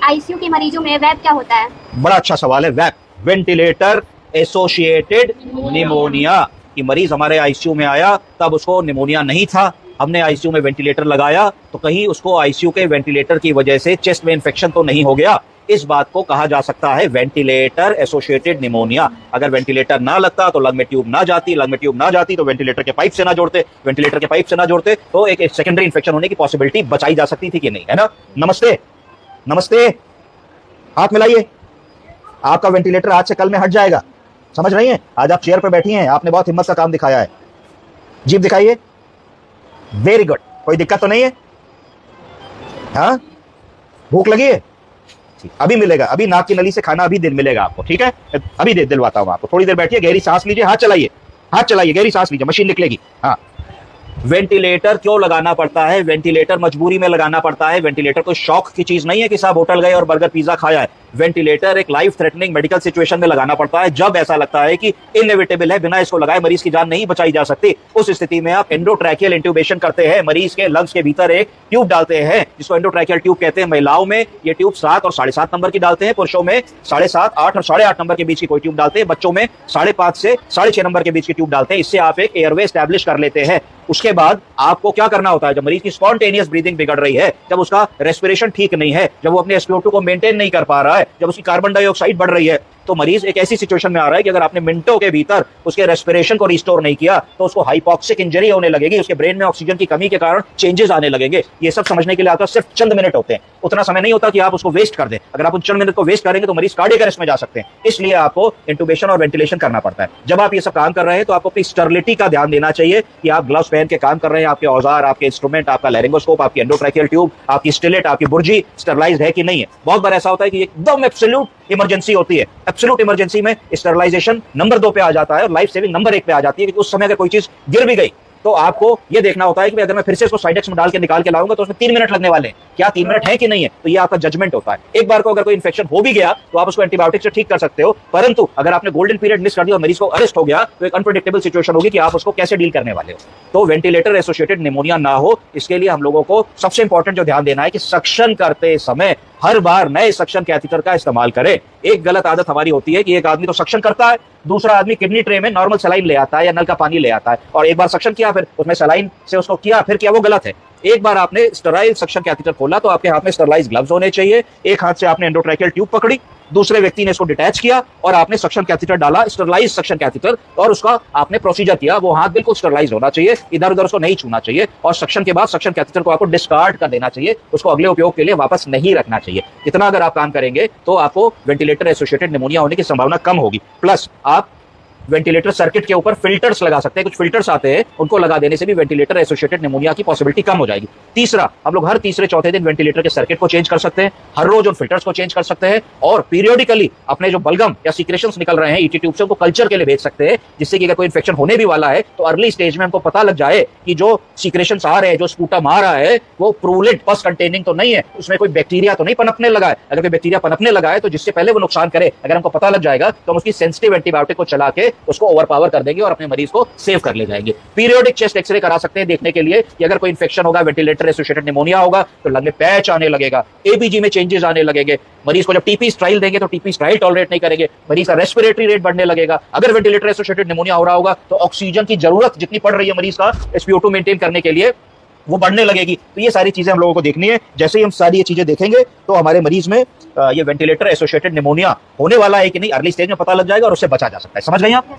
ICU के मरीजों में वैप क्या होता है? बड़ा अच्छा सवाल है। वैप, वेंटिलेटर एसोसिएटेड निमोनिया। कि मरीज हमारे आईसीयू में आया तब उसको निमोनिया नहीं था, हमने आईसीयू में वेंटिलेटर लगाया तो कहीं उसको आईसीयू के वेंटिलेटर की वजह से चेस्ट में इंफेक्शन तो नहीं हो गया। इस बात को कहा जा सकता है वेंटिलेटर एसोसिएटेड निमोनिया। अगर वेंटिलेटर ना लगता तो लंग में ट्यूब ना जाती, लंग में ट्यूब ना जाती तो वेंटिलेटर के पाइप से ना जोड़ते, वेंटिलेटर के पाइप से ना जोड़ते तो एक सेकेंडरी इंफेक्शन होने की पॉसिबिलिटी बचाई जा सकती थी कि नहीं, है ना। नमस्ते, नमस्ते, हाथ मिलाइए। आपका वेंटिलेटर आज से कल में हट जाएगा, समझ रही हैं। आज आप चेयर पर बैठी हैं, आपने बहुत हिम्मत का काम दिखाया है। जीभ दिखाइए। वेरी गुड, कोई दिक्कत तो नहीं है? हाँ, भूख लगी है? अभी मिलेगा, अभी नाक की नली से खाना अभी मिलेगा आपको, ठीक है। अभी दिलवाता हूं आपको, थोड़ी देर बैठिए, गहरी सांस लीजिए, हाथ चलाइए, हाथ चलाइए, गहरी सांस लीजिए, मशीन निकलेगी। हाँ, वेंटिलेटर क्यों लगाना पड़ता है? वेंटिलेटर मजबूरी में लगाना पड़ता है। वेंटिलेटर कोई शौक की चीज नहीं है कि साहब होटल गए और बर्गर पिज्जा खाया है। वेंटिलेटर एक लाइफ थ्रेटनिंग मेडिकल सिचुएशन में लगाना पड़ता है, जब ऐसा लगता है कि इनएविटेबल है, बिना इसको लगाए मरीज की जान नहीं बचाई जा सकती। उस स्थिति में आप एंडोट्रैकियल इंट्यूबेशन करते हैं, मरीज के लंग्स के भीतर एक ट्यूब डालते हैं जिसको एंडोट्रैकियल ट्यूब कहते हैं। महिलाओं में ये ट्यूब 7 और 7.5 नंबर की डालते हैं, पुरुषों में 7.5, 8 और 8.5 नंबर के बीच की कोई ट्यूब डालते हैं, बच्चों में 5.5 से 6.5 नंबर के बीच की ट्यूब डालते हैं। इससे आप एक एयरवे स्टैब्लिश कर लेते हैं। उसके बाद आपको क्या करना होता है? जब मरीज की स्पॉन्टेनियस ब्रीदिंग बिगड़ रही है, जब उसका रेस्पिरेशन ठीक नहीं है, जब वो अपने SpO2 को मेंटेन नहीं कर पा रहा है, जब उसकी कार्बन डाइऑक्साइड बढ़ रही है, तो मरीज एक ऐसी सिचुएशन में आ रहा है कि अगर आपने मिनटों के भीतर उसके रेस्पिरेशन को रिस्टोर नहीं किया तो उसको हाइपॉक्सिक इंजरी होने लगेगी, उसके ब्रेन में ऑक्सीजन की कमी के कारण चेंजेस आने लगेंगे। ये सब समझने के लिए आपका सिर्फ चंद मिनट होते हैं, उतना समय नहीं होता कि आप उसको वेस्ट कर दें। अगर आप उन चंद मिनट को वेस्ट करेंगे तो मरीज कार्डियक अरेस्ट में जा सकते हैं। इसलिए आपको इंटुबेशन और वेंटिलेशन करना पड़ता है। जब आप ये सब काम कर रहे हैं तो आपको अपनी स्टरलिटी का ध्यान देना चाहिए कि आप ग्लव्स पहन के काम कर रहे हैं, आपके औजार, आपके इंस्ट्रूमेंट, आपका लैरिंगोस्कोप, आपकी एंडोट्रैकियल ट्यूब, आपकी स्टिलेट, आपकी बुर्जी स्टरलाइज्ड है कि नहीं है। बहुत बार ऐसा होता है कि एकदम एब्सोल्यूट इमरजेंसी होती है, एब्सोल्यूट इमरजेंसी में स्टरलाइजेशन नंबर 2 पे आ जाता है और लाइफ सेविंग नंबर 1 पे आ जाती है कि उस समय अगर कोई चीज गिर भी गई तो आपको यह देखना होता है कि अगर मैं फिर से इसको साइडेक्स में डाल के निकाल के लाऊंगा तो उसमें 3 मिनट लगने वाले हैं, क्या 3 मिनट है कि नहीं है। तो ये आपका जजमेंट होता है। एक बार को अगर कोई इन्फेक्शन हो भी गया तो आप उसको एंटीबायोटिक से ठीक कर सकते हो, परंतु अगर आपने गोल्डन पीरियड मिस कर दिया और मरीज को अरेस्ट हो गया तो एक अनप्रेडिक्टेबल सिचुएशन होगी कि आप उसको कैसे डील करने वाले हो। तो वेंटिलेटर एसोसिएटेड निमोनिया ना हो, इसके लिए हम लोगों को सबसे इंपॉर्टेंट जो ध्यान देना है कि सक्शन करते समय हर बार नए सक्शन कैथेटर का इस्तेमाल करें। एक गलत आदत हमारी होती है कि एक आदमी तो सक्शन करता है, दूसरा आदमी किडनी ट्रे में नॉर्मल सलाइन ले आता है या नल का पानी ले आता है, और एक बार सक्शन किया फिर उसमें सलाइन से उसको किया फिर किया, वो गलत है। एक बार आपने स्टेराइल सक्शन कैथेटर खोला तो आपके हाथ में स्टेरलाइज ग्लव्स होने चाहिए। एक हाथ से आपने एंडोट्रैकियल ट्यूब पकड़ी, दूसरे व्यक्ति ने इसको डिटैच किया और आपने सक्शन कैथेटर डाला, स्टेरलाइज सक्शन कैथेटर, और उसका आपने प्रोसीजर किया। वो हाथ बिल्कुल स्टेरलाइज होना चाहिए, इधर उधर उसको नहीं छूना चाहिए, और सक्शन के बाद सक्शन कैथेटर को आपको डिस्कार्ड कर देना चाहिए, उसको अगले उपयोग के लिए वापस नहीं रखना चाहिए। इतना अगर आप काम करेंगे तो आपको वेंटिलेटर एसोसिएटेड निमोनिया होने की संभावना कम होगी। प्लस आप वेंटिलेटर सर्किट के ऊपर फिल्टर्स लगा सकते हैं, कुछ फिल्टर्स आते हैं, उनको लगा देने से भी वेंटिलेटर एसोसिएटेड निमोनिया की पॉसिबिलिटी कम हो जाएगी। तीसरा, हम लोग हर तीसरे चौथे दिन वेंटिलेटर के सर्किट को चेंज कर सकते हैं, हर रोज उन फिल्टर्स को चेंज कर सकते हैं, और पीरियोडिकली अपने जो बलगम या सीक्रेशंस निकल रहे हैं ईटी ट्यूब से उनको कल्चर के लिए भेज सकते हैं, जिससे कि अगर कोई इन्फेक्शन होने भी वाला है तो अर्ली स्टेज में हमको पता लग जाए कि जो सीक्रेशंस आ रहे हैं, जो स्पूटम आ रहा है, वो प्रूलेट पस कंटेनिंग तो नहीं है, उसमें कोई बैक्टीरिया तो नहीं पनपने लगा है। अगर कोई बैक्टीरिया पनपने लगा है तो जिससे पहले वो नुकसान करे, अगर हमको पता लग जाएगा तो हम उसकी सेंसिटिव एंटीबायोटिक को चला के उसको ओवरपावर कर देंगे और अपने मरीज को सेव कर ले जाएंगे। पीरियोडिक चेस्ट एक्सरे करा सकते हैं देखने के लिए कि अगर कोई इन्फेक्शन होगा, वेंटिलेटर एसोसिएटेड निमोनिया होगा, तो लंग में पैच आने लगेगा, एपीजी में चेंजेस आने लगेंगे। मरीज को जब टीपी स्ट्राइल देंगे तो टीपी स्ट्राइल टॉलरेट नहीं करेंगे, मरीज का रेस्पिरेटरी रेट बढ़ने लगेगा। अगर वेंटिलेटर एसोसिएटेड निमोनिया हो रहा होगा तो ऑक्सीजन की जरूरत जितनी पड़ रही है मरीज का SpO2 मेंटेन करने के लिए, वो बढ़ने लगेगी। तो ये सारी चीजें हम लोगों को देखनी है। जैसे ही हम सारी ये चीजें देखेंगे तो हमारे मरीज में ये वेंटिलेटर एसोसिएटेड निमोनिया होने वाला है कि नहीं अर्ली स्टेज में पता लग जाएगा और उससे बचा जा सकता है। समझ गए आप?